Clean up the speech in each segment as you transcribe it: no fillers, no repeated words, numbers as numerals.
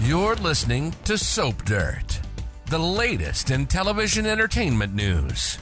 You're listening to Soap Dirt, the latest in television entertainment news.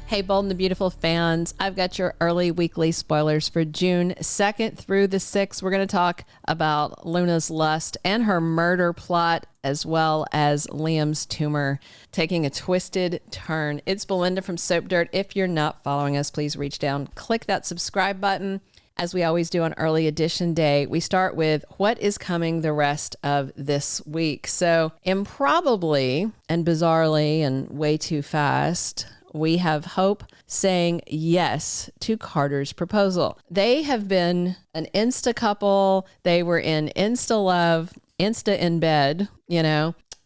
Hey, Bold and the Beautiful fans, I've got your early weekly spoilers for June 2nd through the 6th. We're going to talk about Luna's lust and her murder plot, as well as Liam's tumor taking a twisted turn. It's Belinda from Soap Dirt. If you're not following us, please reach down, click that subscribe button. As we always do on Early Edition Day, we start with what is coming the rest of this week. So improbably and bizarrely and way too fast, we have Hope saying yes to Carter's proposal. They have been an Insta couple. They were in Insta love, Insta in bed,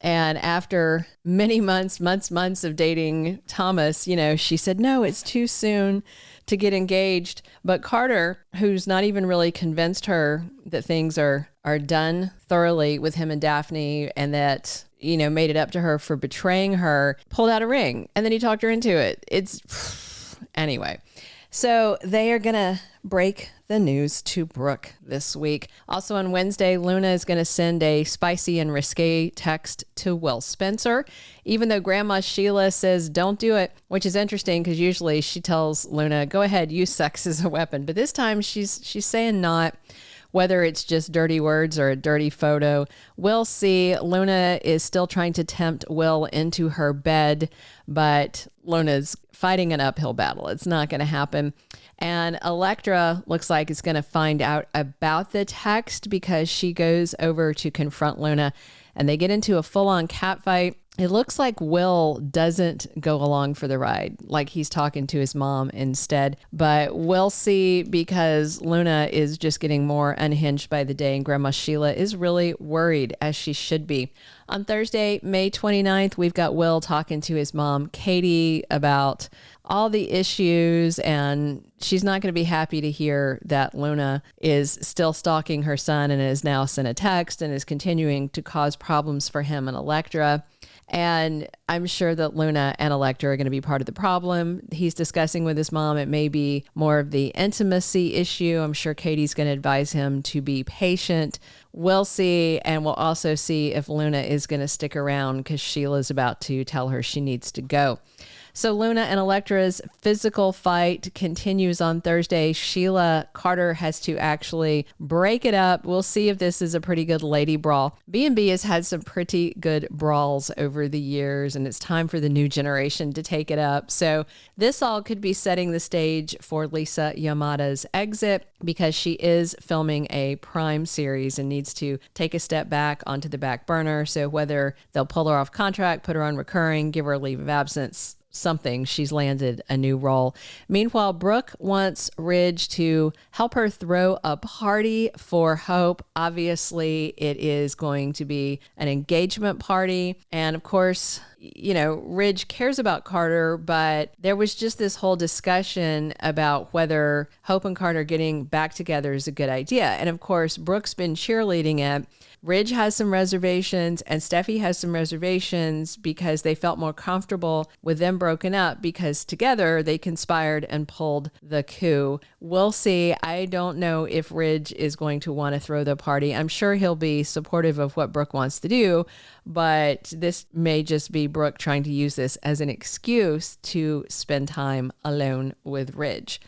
and after many months of dating Thomas, she said, no, it's too soon to get engaged. But Carter, who's not even really convinced her that things are done thoroughly with him and Daphne, and that, made it up to her for betraying her, pulled out a ring, and then he talked her into it. Anyway. So they are going to break the news to Brooke this week. Also on Wednesday, Luna is going to send a spicy and risque text to Will Spencer, even though Grandma Sheila says don't do it, which is interesting because usually she tells Luna, go ahead, use sex as a weapon. But this time she's saying not. Whether it's just dirty words or a dirty photo, we'll see. Luna is still trying to tempt Will into her bed, but Luna's fighting an uphill battle. It's not going to happen. And Electra looks like it's going to find out about the text because she goes over to confront Luna and they get into a full-on catfight. It looks like Will doesn't go along for the ride, like he's talking to his mom instead. But we'll see, because Luna is just getting more unhinged by the day, and Grandma Sheila is really worried, as she should be. On Thursday, May 29th, we've got Will talking to his mom, Katie, about all the issues, and she's not going to be happy to hear that Luna is still stalking her son and has now sent a text and is continuing to cause problems for him and Electra. And I'm sure that Luna and Electra are going to be part of the problem. He's discussing with his mom, it may be more of the intimacy issue. I'm sure Katie's going to advise him to be patient. We'll see. And we'll also see if Luna is going to stick around because Sheila's about to tell her she needs to go. So Luna and Electra's physical fight continues on Thursday. Sheila Carter has to actually break it up. We'll see if this is a pretty good lady brawl. B&B has had some pretty good brawls over the years, and it's time for the new generation to take it up. So this all could be setting the stage for Lisa Yamada's exit, because she is filming a Prime series and needs to take a step back onto the back burner. So whether they'll pull her off contract, put her on recurring, give her a leave of absence, something, she's landed a new role. Meanwhile, Brooke wants Ridge to help her throw a party for Hope. Obviously, it is going to be an engagement party. And of course, Ridge cares about Carter, but there was just this whole discussion about whether Hope and Carter getting back together is a good idea. And of course, Brooke's been cheerleading it. Ridge has some reservations and Steffy has some reservations because they felt more comfortable with them broken up, because together they conspired and pulled the coup. We'll see. I don't know if Ridge is going to want to throw the party. I'm sure he'll be supportive of what Brooke wants to do, but this may just be Brooke trying to use this as an excuse to spend time alone with Ridge.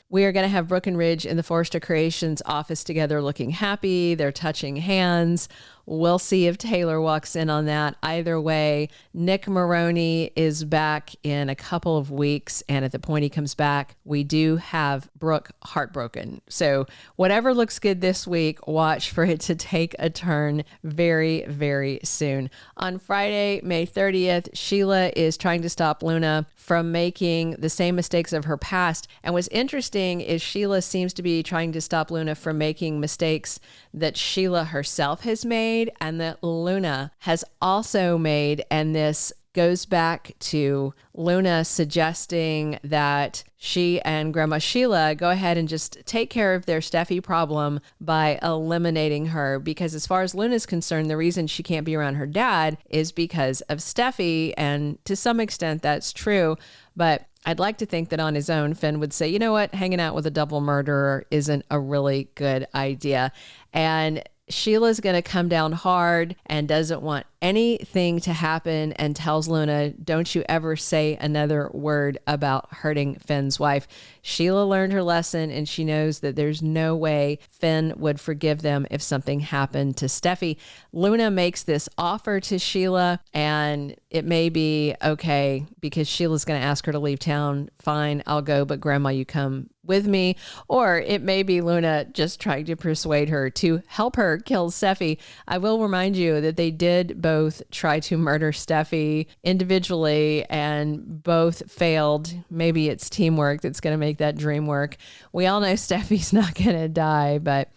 We are going to have Brooke and Ridge in the Forrester Creations office together looking happy. They're touching hands. We'll see if Taylor walks in on that. Either way, Nick Maroney is back in a couple of weeks. And at the point he comes back, we do have Brooke heartbroken. So whatever looks good this week, watch for it to take a turn very, very soon. On Friday, May 30th, Sheila is trying to stop Luna from making the same mistakes of her past. And what's interesting is Sheila seems to be trying to stop Luna from making mistakes that Sheila herself has made and that Luna has also made. And this goes back to Luna suggesting that she and Grandma Sheila go ahead and just take care of their Steffy problem by eliminating her, because as far as Luna's concerned, the reason she can't be around her dad is because of Steffy, and to some extent that's true. But I'd like to think that on his own, Finn would say, you know what, hanging out with a double murderer isn't a really good idea. And Sheila's going to come down hard and doesn't want anything to happen and tells Luna, don't you ever say another word about hurting Finn's wife. Sheila learned her lesson, and she knows that there's no way Finn would forgive them if something happened to Steffy. Luna makes this offer to Sheila, and it may be okay because Sheila's going to ask her to leave town. Fine, I'll go, but Grandma, you come with me. Or it may be Luna just trying to persuade her to help her kill Steffy. I will remind you that they did both try to murder Steffy individually and both failed. Maybe it's teamwork that's going to make that dream work. We all know Steffi's not going to die, but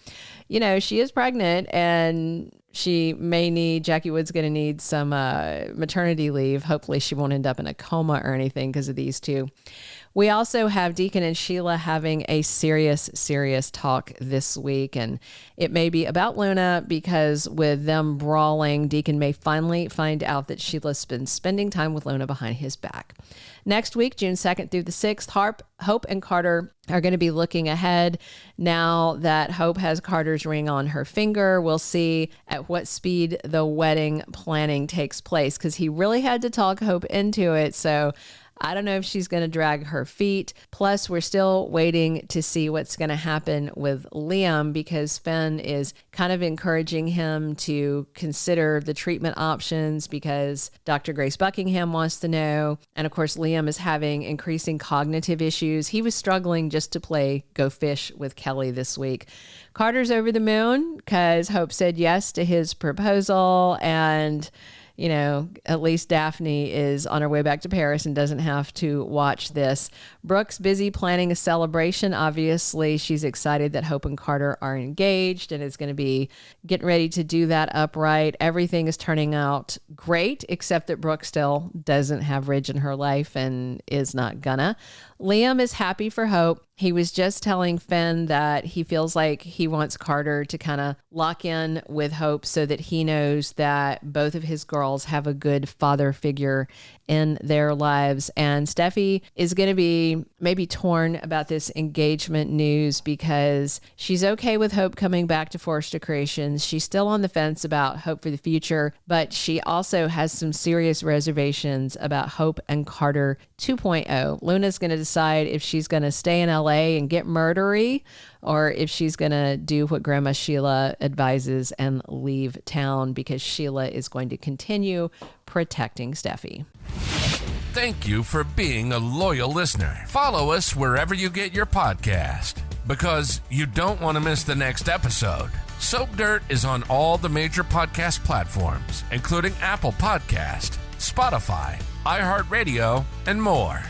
you know, she is pregnant and she may need, Jackie Wood's going to need some maternity leave. Hopefully she won't end up in a coma or anything because of these two. We also have Deacon and Sheila having a serious talk this week, and it may be about Luna because with them brawling, Deacon may finally find out that Sheila's been spending time with Luna behind his back. Next week, June 2nd through the 6th, Hope and Carter are going to be looking ahead. Now that Hope has Carter's ring on her finger, we'll see at what speed the wedding planning takes place because he really had to talk Hope into it. So I don't know if she's going to drag her feet. Plus, we're still waiting to see what's going to happen with Liam because Finn is kind of encouraging him to consider the treatment options because Dr. Grace Buckingham wants to know. And of course, Liam is having increasing cognitive issues. He was struggling just to play Go Fish with Kelly this week. Carter's over the moon because Hope said yes to his proposal, and you know, at least Daphne is on her way back to Paris and doesn't have to watch this. Brooke's busy planning a celebration. Obviously, she's excited that Hope and Carter are engaged and is going to be getting ready to do that upright. Everything is turning out great, except that Brooke still doesn't have Ridge in her life and is not gonna. Liam is happy for Hope. He was just telling Finn that he feels like he wants Carter to kind of lock in with Hope so that he knows that both of his girls have a good father figure in their lives. And Steffy is going to be maybe torn about this engagement news because she's okay with Hope coming back to Forrester Creations. She's still on the fence about Hope for the future, but she also has some serious reservations about Hope and Carter 2.0. Luna's going to decide if she's going to stay in LA and get murdery or if she's going to do what Grandma Sheila advises and leave town because Sheila is going to continue protecting Steffy. Thank you for being a loyal listener. Follow us wherever you get your podcast because you don't want to miss the next episode. Soap Dirt is on all the major podcast platforms, including Apple Podcast, Spotify, iHeartRadio, and more.